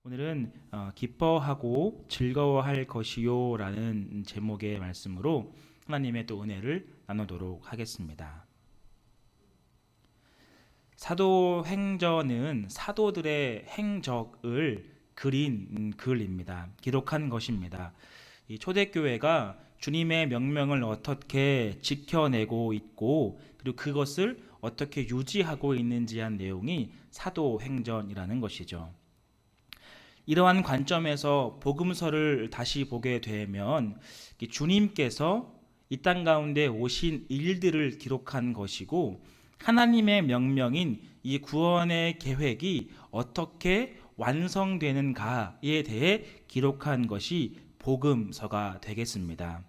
오늘은 기뻐하고 즐거워할 것이요 라는 제목의 말씀으로 하나님의 또 은혜를 나누도록 하겠습니다. 사도행전은 사도들의 행적을 그린 글입니다. 기록한 것입니다. 이 초대교회가 주님의 명령을 어떻게 지켜내고 있고 그리고 그것을 어떻게 유지하고 있는지 한 내용이 사도행전이라는 것이죠. 이러한 관점에서 복음서를 다시 보게 되면 주님께서 이 땅 가운데 오신 일들을 기록한 것이고 하나님의 명령인 이 구원의 계획이 어떻게 완성되는가에 대해 기록한 것이 복음서가 되겠습니다.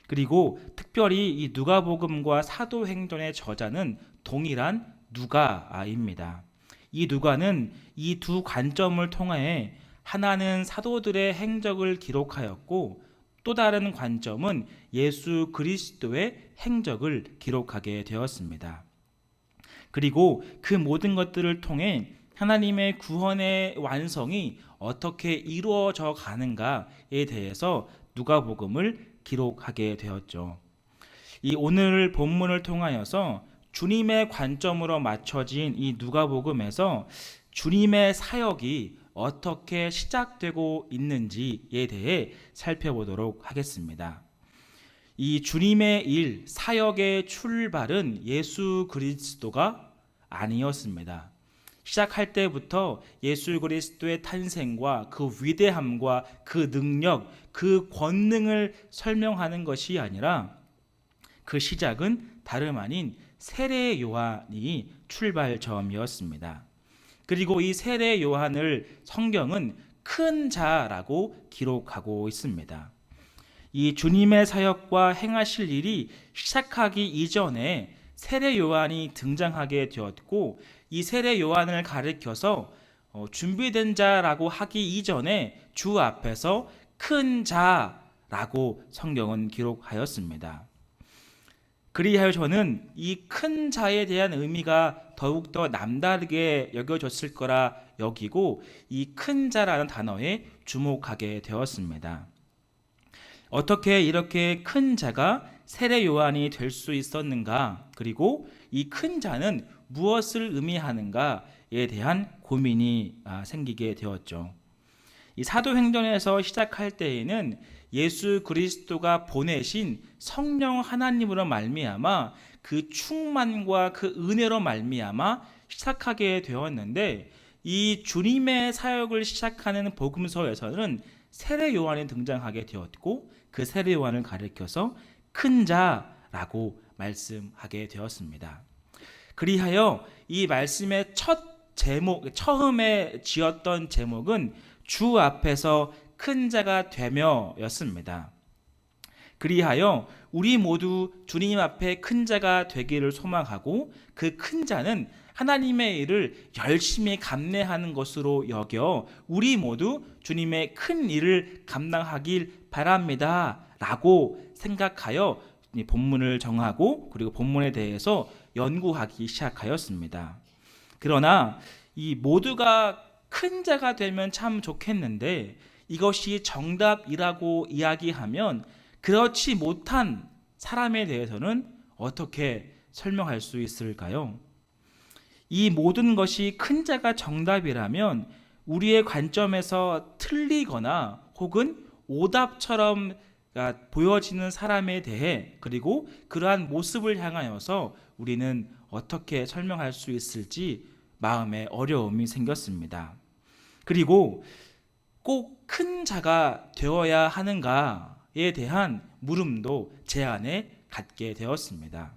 그리고 특별히 이 누가복음과 사도행전의 저자는 동일한 누가입니다. 이 누가는 이 두 관점을 통해 하나는 사도들의 행적을 기록하였고 또 다른 관점은 예수 그리스도의 행적을 기록하게 되었습니다. 그리고 그 모든 것들을 통해 하나님의 구원의 완성이 어떻게 이루어져 가는가에 대해서 누가복음을 기록하게 되었죠. 이 오늘 본문을 통하여서 주님의 관점으로 맞춰진 이 누가복음에서 주님의 사역이 어떻게 시작되고 있는지에 대해 살펴보도록 하겠습니다. 이 주님의 일, 사역의 출발은 예수 그리스도가 아니었습니다. 시작할 때부터 예수 그리스도의 탄생과 그 위대함과 그 능력, 그 권능을 설명하는 것이 아니라 그 시작은 다름 아닌 세례 요한이 출발점이었습니다. 그리고 이 세례 요한을 성경은 큰 자라고 기록하고 있습니다. 이 주님의 사역과 행하실 일이 시작하기 이전에 세례 요한이 등장하게 되었고 이 세례 요한을 가리켜서 준비된 자라고 하기 이전에 주 앞에서 큰 자라고 성경은 기록하였습니다. 그리하여 저는 이 큰 자에 대한 의미가 더욱더 남다르게 여겨졌을 거라 여기고 이 큰 자라는 단어에 주목하게 되었습니다. 어떻게 이렇게 큰 자가 세례 요한이 될 수 있었는가? 그리고 이 큰 자는 무엇을 의미하는가에 대한 고민이 생기게 되었죠. 이 사도행전에서 시작할 때에는 예수 그리스도가 보내신 성령 하나님으로 말미암아 그 충만과 그 은혜로 말미암아 시작하게 되었는데 이 주님의 사역을 시작하는 복음서에서는 세례 요한이 등장하게 되었고 그 세례 요한을 가리켜서 큰 자라고 말씀하게 되었습니다. 그리하여 이 말씀의 처음에 지었던 제목은 주 앞에서 큰 자가 되며였습니다. 그리하여 우리 모두 주님 앞에 큰 자가 되기를 소망하고 그 큰 자는 하나님의 일을 열심히 감내하는 것으로 여겨 우리 모두 주님의 큰 일을 감당하길 바랍니다 라고 생각하여 본문을 정하고 그리고 본문에 대해서 연구하기 시작하였습니다. 그러나 이 모두가 큰 자가 되면 참 좋겠는데 이것이 정답이라고 이야기하면 그렇지 못한 사람에 대해서는 어떻게 설명할 수 있을까요? 이 모든 것이 큰 자가 정답이라면 우리의 관점에서 틀리거나 혹은 오답처럼 보여지는 사람에 대해 그리고 그러한 모습을 향하여서 우리는 어떻게 설명할 수 있을지 마음에 어려움이 생겼습니다. 그리고 꼭 큰 자가 되어야 하는가에 대한 물음도 제 안에 갖게 되었습니다.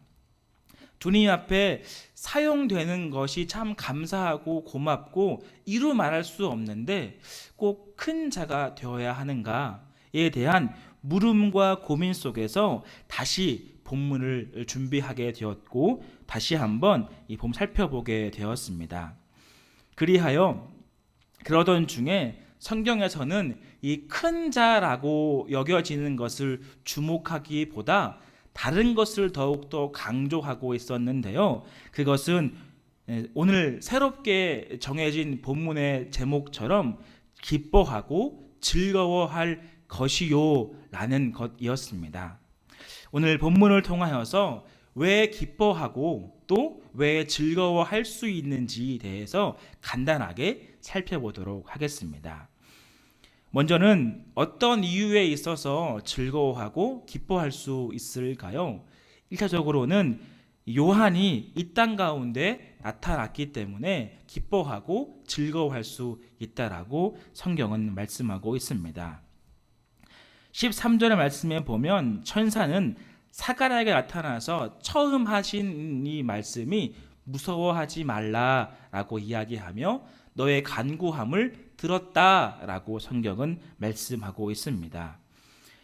주님 앞에 사용되는 것이 참 감사하고 고맙고 이루 말할 수 없는데 꼭 큰 자가 되어야 하는가에 대한 물음과 고민 속에서 다시 본문을 준비하게 되었고 다시 한번 이 본문 살펴보게 되었습니다. 그리하여 그러던 중에 성경에서는 이 큰 자라고 여겨지는 것을 주목하기보다 다른 것을 더욱더 강조하고 있었는데요. 그것은 오늘 새롭게 정해진 본문의 제목처럼 기뻐하고 즐거워할 것이요 라는 것이었습니다. 오늘 본문을 통하여서 왜 기뻐하고 또 왜 즐거워할 수 있는지에 대해서 간단하게 살펴보도록 하겠습니다. 먼저는 어떤 이유에 있어서 즐거워하고 기뻐할 수 있을까요? 1차적으로는 요한이 이 땅 가운데 나타났기 때문에 기뻐하고 즐거워할 수 있다라고 성경은 말씀하고 있습니다. 13절의 말씀에 보면 천사는 사가랴에게 나타나서 처음 하신 이 말씀이 무서워하지 말라라고 이야기하며 너의 간구함을 들었다라고 성경은 말씀하고 있습니다.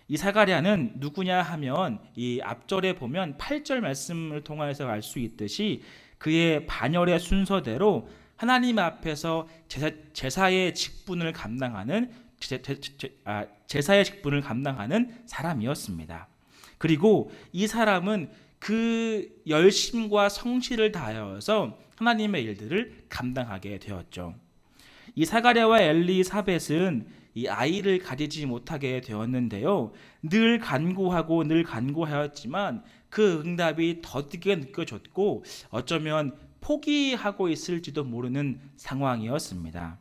이 사가랴는 누구냐 하면 이 앞절에 보면 8절 말씀을 통해서 알 수 있듯이 그의 반열의 순서대로 하나님 앞에서 제사의 직분을 감당하는 제사의 직분을 감당하는 사람이었습니다. 그리고 이 사람은 그 열심과 성실을 다하여서 하나님의 일들을 감당하게 되었죠. 이 사가랴와 엘리사벳은 이 아이를 가지지 못하게 되었는데요. 늘 간구하고 늘 간구하였지만 그 응답이 더디게 느껴졌고 어쩌면 포기하고 있을지도 모르는 상황이었습니다.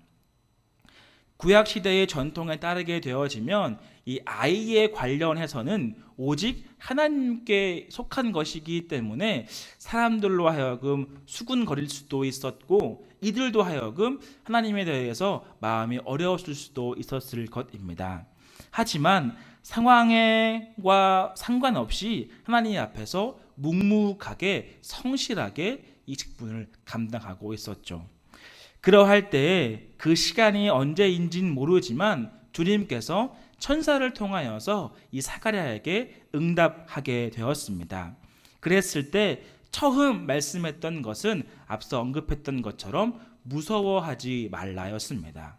구약 시대의 전통에 따르게 되어지면 이 아이에 관련해서는 오직 하나님께 속한 것이기 때문에 사람들로 하여금 수군거릴 수도 있었고 이들도 하여금 하나님에 대해서 마음이 어려웠을 수도 있었을 것입니다. 하지만 상황과 상관없이 하나님 앞에서 묵묵하게 성실하게 이 직분을 감당하고 있었죠. 그러할 때에 그 시간이 언제인지는 모르지만 주님께서 천사를 통하여서 이 사가랴에게 응답하게 되었습니다. 그랬을 때 처음 말씀했던 것은 앞서 언급했던 것처럼 무서워하지 말라였습니다.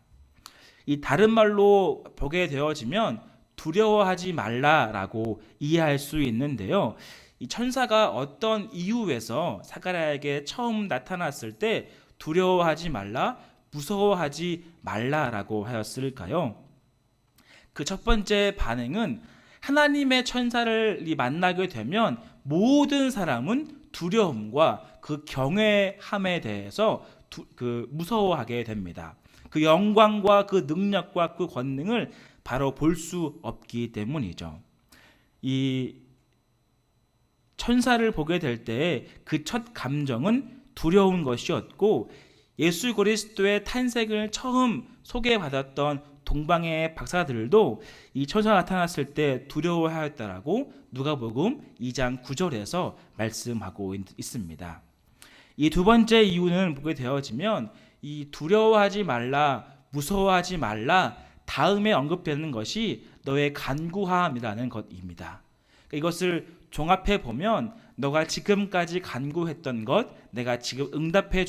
이 다른 말로 보게 되어지면 두려워하지 말라라고 이해할 수 있는데요. 이 천사가 어떤 이유에서 사가랴에게 처음 나타났을 때 두려워하지 말라, 무서워하지 말라라고 하였을까요? 그 첫 번째 반응은 하나님의 천사를 만나게 되면 모든 사람은 두려움과 그 경외함에 대해서 무서워하게 됩니다. 그 영광과 그 능력과 그 권능을 바로 볼 수 없기 때문이죠. 이 천사를 보게 될 때 그 첫 감정은 두려운 것이었고 예수 그리스도의 탄생을 처음 소개받았던 동방의 박사들도 이 천사가 나타났을 때 두려워하였다라고 누가복음 2장 9절에서 말씀하고 있습니다. 이 두 번째 이유는 보게 되어지면 이 두려워하지 말라, 무서워하지 말라 다음에 언급되는 것이 너의 간구함이라는 것입니다. 이것을 종합해 보면 너가 지금까지 간구했던 것 내가 지금 응답해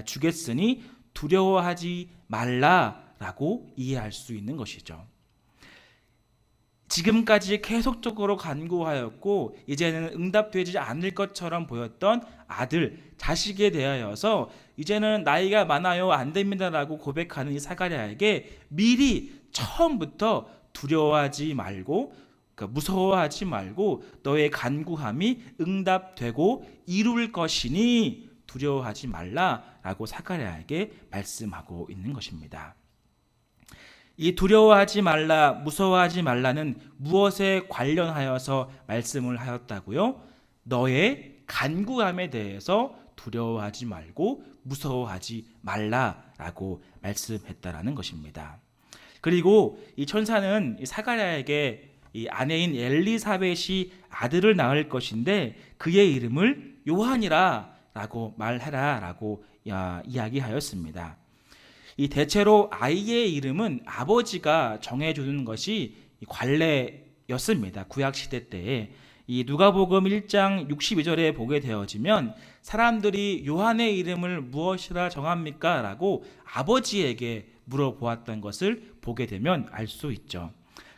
주겠으니 두려워하지 말라라고 이해할 수 있는 것이죠. 지금까지 계속적으로 간구하였고 이제는 응답되지 않을 것처럼 보였던 아들, 자식에 대하여서 이제는 나이가 많아요 안 됩니다라고 고백하는 이 사가랴에게 미리 처음부터 두려워하지 말고 무서워하지 말고 너의 간구함이 응답되고 이룰 것이니 두려워하지 말라라고 사가랴에게 말씀하고 있는 것입니다. 이 두려워하지 말라, 무서워하지 말라는 무엇에 관련하여서 말씀을 하였다고요? 너의 간구함에 대해서 두려워하지 말고 무서워하지 말라라고 말씀했다라는 것입니다. 그리고 이 천사는 이 사가랴에게 이 아내인 엘리사벳이 아들을 낳을 것인데 그의 이름을 요한이라라고 말해라라고 이야기하였습니다. 이 대체로 아이의 이름은 아버지가 정해주는 것이 관례였습니다. 구약 시대 때에 이 누가복음 1장 62절에 보게 되어지면 사람들이 요한의 이름을 무엇이라 정합니까? 라고 아버지에게 물어보았던 것을 보게 되면 알 수 있죠.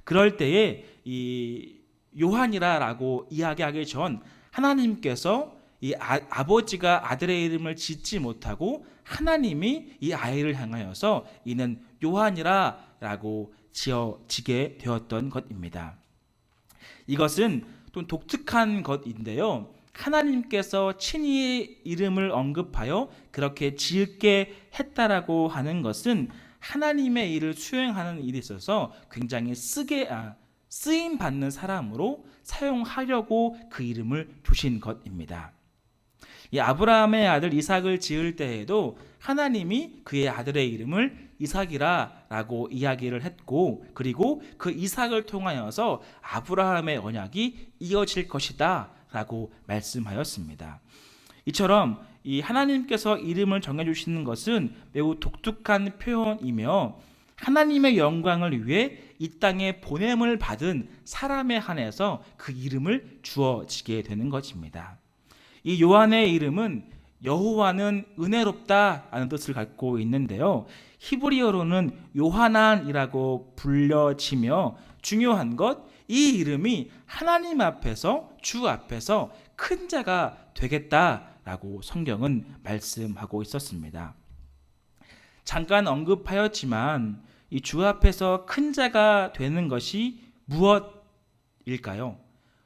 그럴 때에 이 요한이라라고 이야기하기 전 하나님께서 이 아버지가 아들의 이름을 짓지 못하고 하나님이 이 아이를 향하여서 이는 요한이라 라고 지게 되었던 것입니다. 이것은 또 독특한 것인데요. 하나님께서 친히 이름을 언급하여 그렇게 지을게 했다라고 하는 것은 하나님의 일을 수행하는 일에 있어서 굉장히 쓰임 받는 사람으로 사용하려고 그 이름을 두신 것입니다. 이 아브라함의 아들 이삭을 지을 때에도 하나님이 그의 아들의 이름을 이삭이라라고 이야기를 했고, 그리고 그 이삭을 통하여서 아브라함의 언약이 이어질 것이다라고 말씀하였습니다. 이처럼 이 하나님께서 이름을 정해주시는 것은 매우 독특한 표현이며 하나님의 영광을 위해 이 땅에 보냄을 받은 사람에 한해서 그 이름을 주어지게 되는 것입니다. 이 요한의 이름은 여호와는 은혜롭다라는 뜻을 갖고 있는데요. 히브리어로는 요하난이라고 불려지며 중요한 것, 이 이름이 하나님 앞에서 주 앞에서 큰 자가 되겠다라고 성경은 말씀하고 있었습니다. 잠깐 언급하였지만 이 주 앞에서 큰 자가 되는 것이 무엇일까요?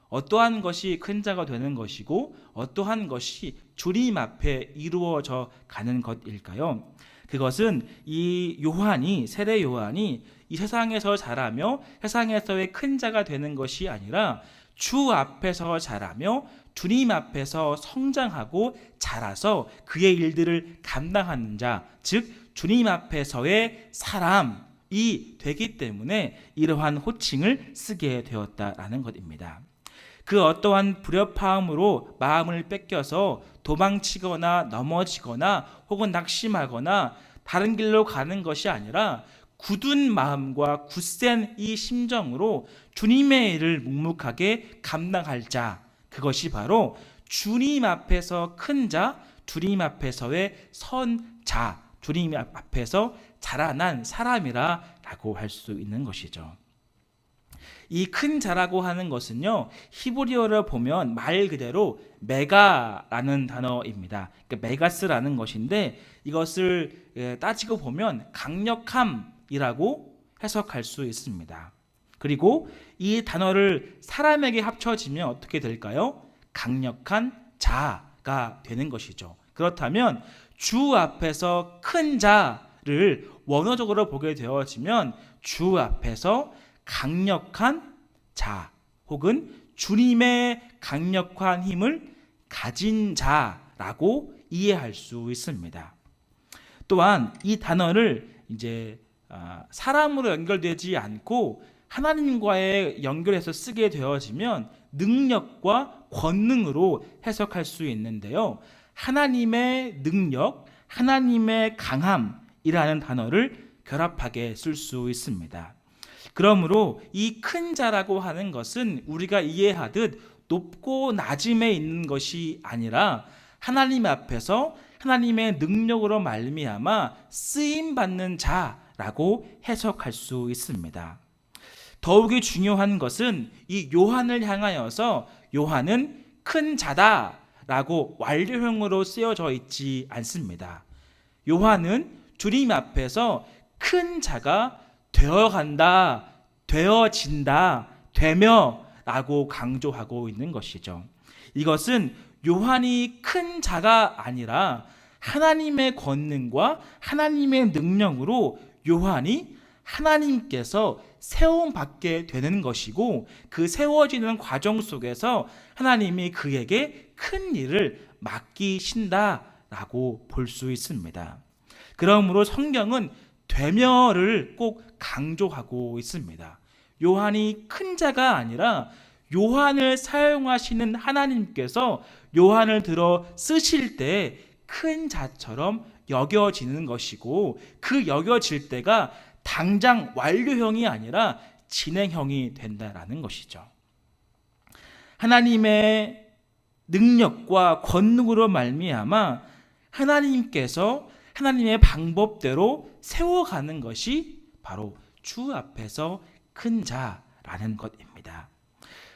어떠한 것이 큰 자가 되는 것이고 어떠한 것이 주님 앞에 이루어져 가는 것일까요? 그것은 이 요한이, 세례 요한이 이 세상에서 자라며 세상에서의 큰 자가 되는 것이 아니라 주 앞에서 자라며 주님 앞에서 성장하고 자라서 그의 일들을 감당하는 자, 즉 주님 앞에서의 사람이 되기 때문에 이러한 호칭을 쓰게 되었다라는 것입니다. 그 어떠한 불협화음으로 마음을 뺏겨서 도망치거나 넘어지거나 혹은 낙심하거나 다른 길로 가는 것이 아니라 굳은 마음과 굳센 이 심정으로 주님의 일을 묵묵하게 감당할 자, 그것이 바로 주님 앞에서 큰 자, 주님 앞에서의 선 자, 주님 앞에서 자라난 사람이라고 할 수 있는 것이죠. 이 큰 자라고 하는 것은요, 히브리어를 보면 말 그대로 메가라는 단어입니다. 그러니까 메가스라는 것인데 이것을 따지고 보면 강력함이라고 해석할 수 있습니다. 그리고 이 단어를 사람에게 합쳐지면 어떻게 될까요? 강력한 자가 되는 것이죠. 그렇다면 주 앞에서 큰 자를 원어적으로 보게 되어지면 주 앞에서 강력한 자 혹은 주님의 강력한 힘을 가진 자라고 이해할 수 있습니다. 또한 이 단어를 이제 사람으로 연결되지 않고 하나님과의 연결해서 쓰게 되어지면 능력과 권능으로 해석할 수 있는데요. 하나님의 능력, 하나님의 강함이라는 단어를 결합하게 쓸 수 있습니다. 그러므로 이 큰 자라고 하는 것은 우리가 이해하듯 높고 낮음에 있는 것이 아니라 하나님 앞에서 하나님의 능력으로 말미암아 쓰임 받는 자라고 해석할 수 있습니다. 더욱이 중요한 것은 이 요한을 향하여서 요한은 큰 자다라고 완료형으로 쓰여져 있지 않습니다. 요한은 주님 앞에서 큰 자가 되어간다, 되어진다, 되며 라고 강조하고 있는 것이죠. 이것은 요한이 큰 자가 아니라 하나님의 권능과 하나님의 능력으로 요한이 하나님께서 세움받게 되는 것이고 그 세워지는 과정 속에서 하나님이 그에게 큰 일을 맡기신다라고 볼 수 있습니다. 그러므로 성경은 되며를 꼭 강조하고 있습니다. 요한이 큰 자가 아니라 요한을 사용하시는 하나님께서 요한을 들어 쓰실 때 큰 자처럼 여겨지는 것이고 그 여겨질 때가 당장 완료형이 아니라 진행형이 된다라는 것이죠. 하나님의 능력과 권능으로 말미암아 하나님께서 하나님의 방법대로 세워가는 것이 바로 주 앞에서 큰 자라는 것입니다.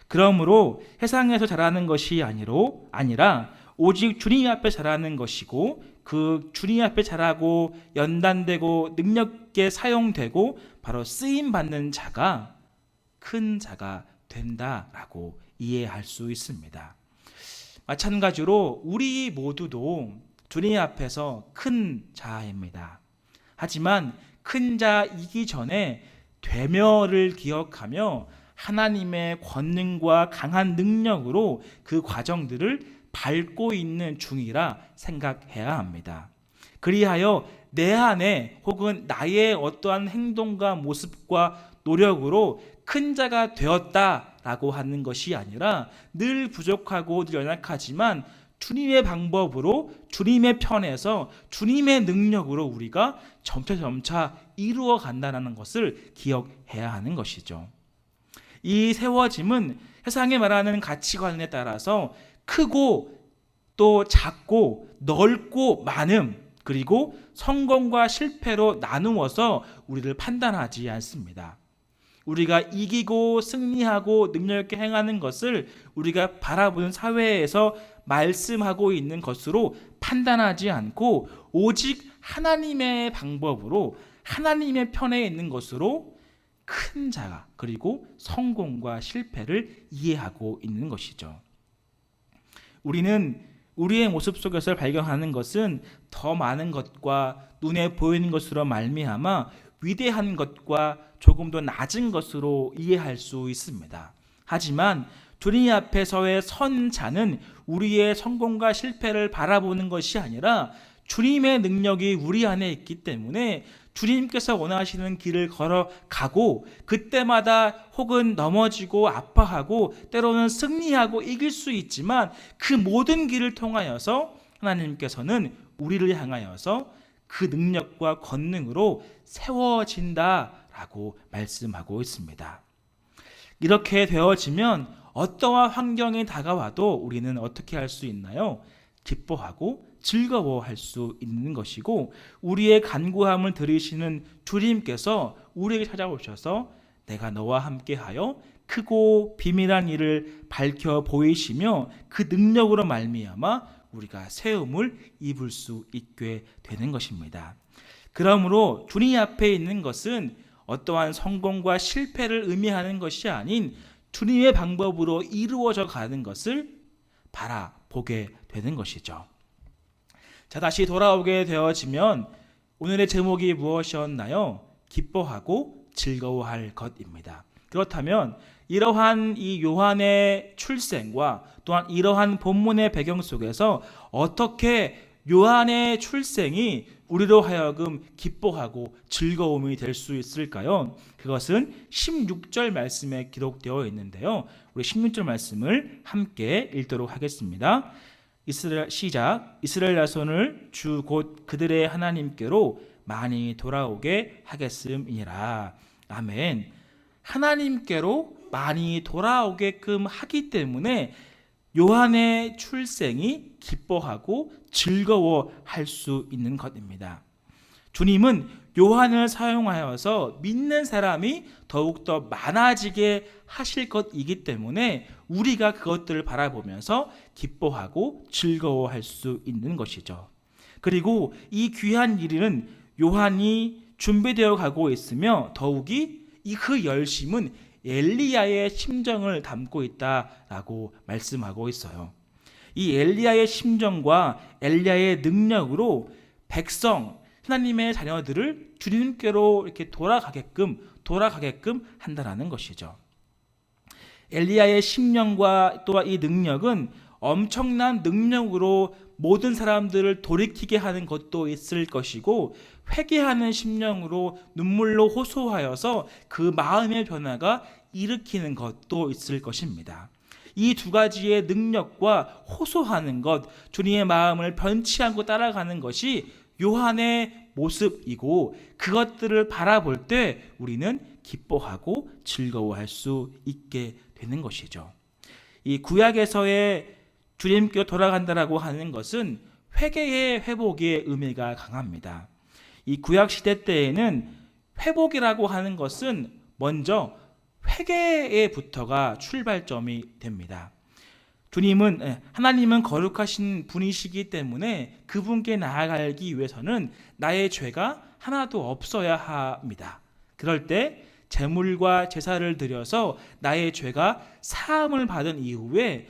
그러므로 세상에서 자라는 것이 아니라 오직 주님 앞에 자라는 것이고 그 주님 앞에 자라고 연단되고 능력 있게 사용되고 바로 쓰임 받는 자가 큰 자가 된다라고 이해할 수 있습니다. 마찬가지로 우리 모두도 주님 앞에서 큰 자입니다. 하지만 큰 자이기 전에 되며를 기억하며 하나님의 권능과 강한 능력으로 그 과정들을 밟고 있는 중이라 생각해야 합니다. 그리하여 내 안에 혹은 나의 어떠한 행동과 모습과 노력으로 큰 자가 되었다라고 하는 것이 아니라 늘 부족하고 늘 연약하지만 주님의 방법으로 주님의 편에서 주님의 능력으로 우리가 점차 이루어 간다는 것을 기억해야 하는 것이죠. 이 세워짐은 세상에 말하는 가치관에 따라서 크고 또 작고 넓고 많음 그리고 성공과 실패로 나누어서 우리를 판단하지 않습니다. 우리가 이기고 승리하고 능력 있게 행하는 것을 우리가 바라보는 사회에서 말씀하고 있는 것으로 판단하지 않고 오직 하나님의 방법으로 하나님의 편에 있는 것으로 큰 자가 그리고 성공과 실패를 이해하고 있는 것이죠. 우리는 우리의 모습 속에서 발견하는 것은 더 많은 것과 눈에 보이는 것으로 말미암아 위대한 것과 조금 더 낮은 것으로 이해할 수 있습니다. 하지만 주님 앞에서의 선 자는 우리의 성공과 실패를 바라보는 것이 아니라 주님의 능력이 우리 안에 있기 때문에 주님께서 원하시는 길을 걸어가고 그때마다 혹은 넘어지고 아파하고 때로는 승리하고 이길 수 있지만 그 모든 길을 통하여서 하나님께서는 우리를 향하여서 그 능력과 권능으로 세워진다라고 말씀하고 있습니다. 이렇게 되어지면 어떠한 환경이 다가와도 우리는 어떻게 할 수 있나요? 기뻐하고 즐거워할 수 있는 것이고 우리의 간구함을 들으시는 주님께서 우리에게 찾아오셔서 내가 너와 함께하여 크고 비밀한 일을 밝혀 보이시며 그 능력으로 말미암아 우리가 세움을 입을 수 있게 되는 것입니다. 그러므로 주님 앞에 있는 것은 어떠한 성공과 실패를 의미하는 것이 아닌 주님의 방법으로 이루어져 가는 것을 바라보게 되는 것이죠. 자, 다시 돌아오게 되어지면 오늘의 제목이 무엇이었나요? 기뻐하고 즐거워할 것입니다. 그렇다면 이러한 이 요한의 출생과 또한 이러한 본문의 배경 속에서 어떻게 요한의 출생이 우리로 하여금 기뻐하고 즐거움이 될 수 있을까요? 그것은 16절 말씀에 기록되어 있는데요. 우리 16절 말씀을 함께 읽도록 하겠습니다. 시작. 이스라엘 자손을 주 곧 그들의 하나님께로 많이 돌아오게 하겠음이니라. 아멘. 하나님께로 많이 돌아오게끔 하기 때문에 요한의 출생이 기뻐하고 즐거워할 수 있는 것입니다. 주님은 요한을 사용하여서 믿는 사람이 더욱더 많아지게 하실 것이기 때문에 우리가 그것들을 바라보면서 기뻐하고 즐거워할 수 있는 것이죠. 그리고 이 귀한 일은 요한이 준비되어 가고 있으며 더욱이 그 열심은 엘리야의 심정을 담고 있다라고 말씀하고 있어요. 이 엘리야의 심정과 엘리야의 능력으로 백성, 하나님의 자녀들을 주님께로 이렇게 돌아가게끔 한다라는 것이죠. 엘리야의 심령과 또한 이 능력은 엄청난 능력으로 모든 사람들을 돌이키게 하는 것도 있을 것이고 회개하는 심령으로 눈물로 호소하여서 그 마음의 변화가 일으키는 것도 있을 것입니다. 이 두 가지의 능력과 호소하는 것, 주님의 마음을 변치 않고 따라가는 것이 요한의 모습이고 그것들을 바라볼 때 우리는 기뻐하고 즐거워할 수 있게 되는 것이죠. 이 구약에서의 주님께로 돌아간다라고 하는 것은 회개의 회복의 의미가 강합니다. 이 구약 시대 때에는 회복이라고 하는 것은 먼저 회개에부터가 출발점이 됩니다. 하나님은 거룩하신 분이시기 때문에 그분께 나아가기 위해서는 나의 죄가 하나도 없어야 합니다. 그럴 때 제물과 제사를 드려서 나의 죄가 사함을 받은 이후에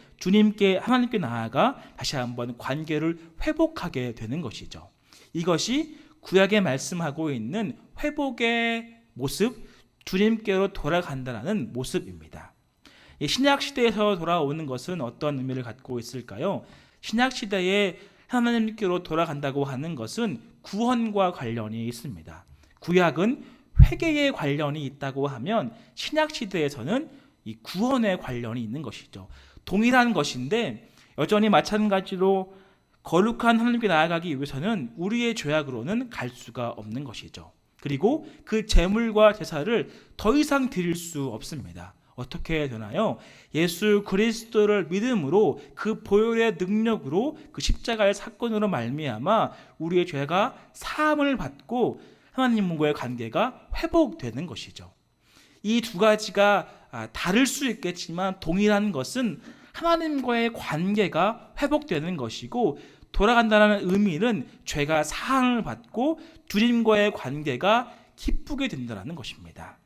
하나님께 나아가 다시 한번 관계를 회복하게 되는 것이죠. 이것이 구약에 말씀하고 있는 회복의 모습, 주님께로 돌아간다는 모습입니다. 신약 시대에서 돌아오는 것은 어떤 의미를 갖고 있을까요? 신약 시대에 하나님께로 돌아간다고 하는 것은 구원과 관련이 있습니다. 구약은 회개에 관련이 있다고 하면 신약 시대에서는 이 구원에 관련이 있는 것이죠. 동일한 것인데 여전히 마찬가지로 거룩한 하나님께 나아가기 위해서는 우리의 죄악으로는 갈 수가 없는 것이죠. 그리고 그 제물과 제사를 더 이상 드릴 수 없습니다. 어떻게 되나요? 예수 그리스도를 믿음으로 그 보혈의 능력으로 그 십자가의 사건으로 말미암아 우리의 죄가 사함을 받고 하나님과의 관계가 회복되는 것이죠. 이 두 가지가 다를 수 있겠지만 동일한 것은 하나님과의 관계가 회복되는 것이고, 돌아간다는 의미는 죄가 사함을 받고 주님과의 관계가 기쁘게 된다는 것입니다.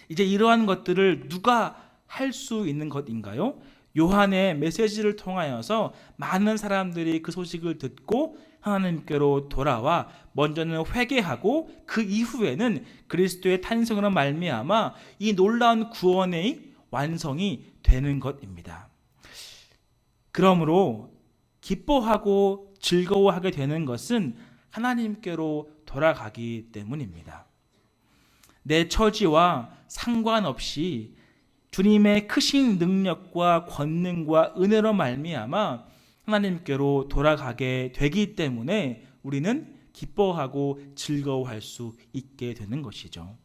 이제 이러한 것들을 누가 할 수 있는 것인가요? 요한의 메시지를 통하여서 많은 사람들이 그 소식을 듣고 하나님께로 돌아와 먼저는 회개하고 그 이후에는 그리스도의 탄생으로 말미암아 이 놀라운 구원의 완성이 되는 것입니다. 그러므로 기뻐하고 즐거워하게 되는 것은 하나님께로 돌아가기 때문입니다. 내 처지와 상관없이 주님의 크신 능력과 권능과 은혜로 말미암아 하나님께로 돌아가게 되기 때문에 우리는 기뻐하고 즐거워할 수 있게 되는 것이죠.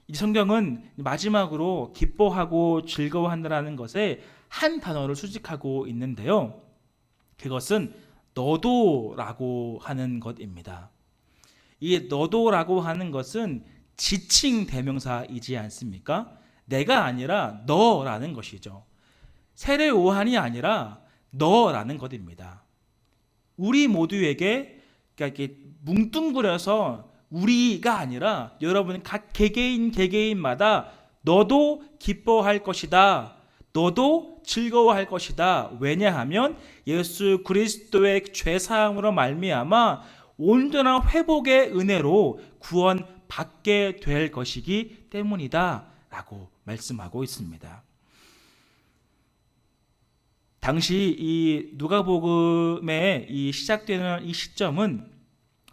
이 성경은 마지막으로 기뻐하고 즐거워한다는 것에 한 단어를 수식하고 있는데요. 그것은 너도라고 하는 것입니다. 이 너도라고 하는 것은 지칭 대명사이지 않습니까? 내가 아니라 너라는 것이죠. 세례 요한이 아니라 너라는 것입니다. 우리 모두에게 이렇게 뭉뚱그려서 우리가 아니라 여러분 각 개개인마다 너도 기뻐할 것이다, 너도 즐거워할 것이다. 왜냐하면 예수 그리스도의 죄사함으로 말미암아 온전한 회복의 은혜로 구원받게 될 것이기 때문이다 라고 말씀하고 있습니다. 당시 이 누가복음에 시작되는 이 시점은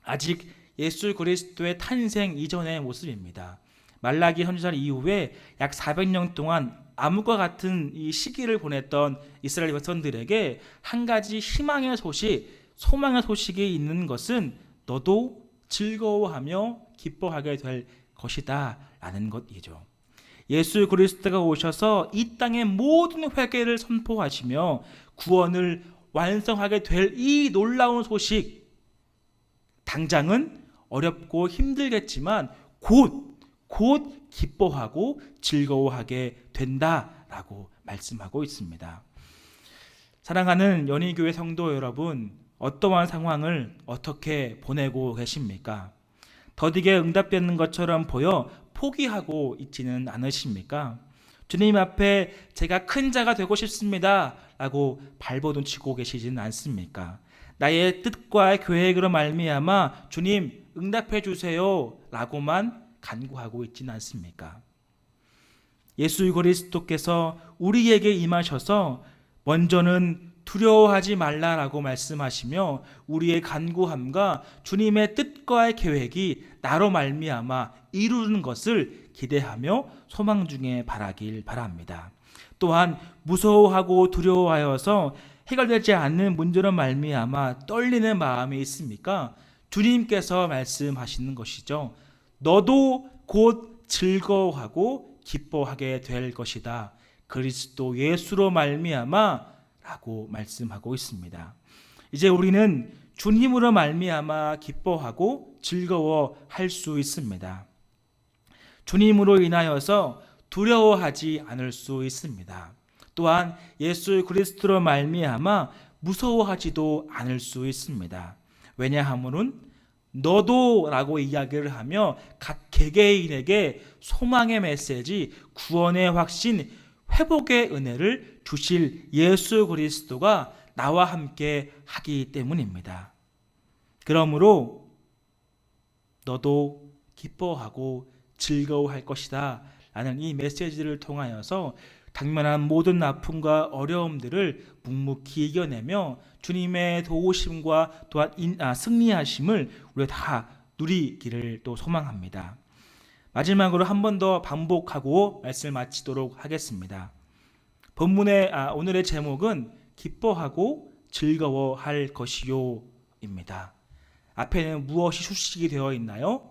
아직 예수 그리스도의 탄생 이전의 모습입니다. 말라기 선지자 이후에 약 400년 동안 암흑과 같은 이 시기를 보냈던 이스라엘 백성들에게 한 가지 희망의 소식, 소망의 소식이 있는 것은 너도 즐거워하며 기뻐하게 될 것이다 라는 것이죠. 예수 그리스도가 오셔서 이 땅의 모든 회개를 선포하시며 구원을 완성하게 될 이 놀라운 소식, 당장은 어렵고 힘들겠지만 곧 기뻐하고 즐거워하게 된다라고 말씀하고 있습니다. 사랑하는 연희교회 성도 여러분, 어떠한 상황을 어떻게 보내고 계십니까? 더디게 응답되는 것처럼 보여 포기하고 있지는 않으십니까? 주님 앞에 제가 큰 자가 되고 싶습니다 라고 발버둥 치고 계시지는 않습니까? 나의 뜻과 계획으로 말미암아 주님 응답해 주세요 라고만 간구하고 있지는 않습니까? 예수 그리스도께서 우리에게 임하셔서 먼저는 두려워하지 말라라고 말씀하시며 우리의 간구함과 주님의 뜻과 계획이 나로 말미암아 이루는 것을 기대하며 소망 중에 바라길 바랍니다. 또한 무서워하고 두려워하여서 해결되지 않는 문제로 말미암아 떨리는 마음이 있습니까? 주님께서 말씀하시는 것이죠. 너도 곧 즐거워하고 기뻐하게 될 것이다. 그리스도 예수로 말미암아 라고 말씀하고 있습니다. 이제 우리는 주님으로 말미암아 기뻐하고 즐거워할 수 있습니다. 주님으로 인하여서 두려워하지 않을 수 있습니다. 또한 예수 그리스도로 말미암아 무서워하지도 않을 수 있습니다. 왜냐하면은 너도라고 이야기를 하며 각 개개인에게 소망의 메시지, 구원의 확신, 회복의 은혜를 주실 예수 그리스도가 나와 함께 하기 때문입니다. 그러므로 너도 기뻐하고 즐거워할 것이다 라는 이 메시지를 통하여서 당면한 모든 아픔과 어려움들을 묵묵히 이겨내며 주님의 도우심과 또한 승리하심을 우리가 다 누리기를 또 소망합니다. 마지막으로 한 번 더 반복하고 말씀을 마치도록 하겠습니다. 본문의 오늘의 제목은 기뻐하고 즐거워할 것이요 입니다. 앞에는 무엇이 수식이 되어 있나요?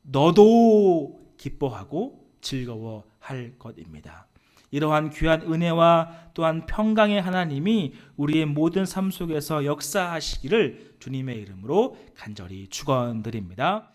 너도 기뻐하고 즐거워할 것입니다. 이러한 귀한 은혜와 또한 평강의 하나님이 우리의 모든 삶 속에서 역사하시기를 주님의 이름으로 간절히 축원드립니다.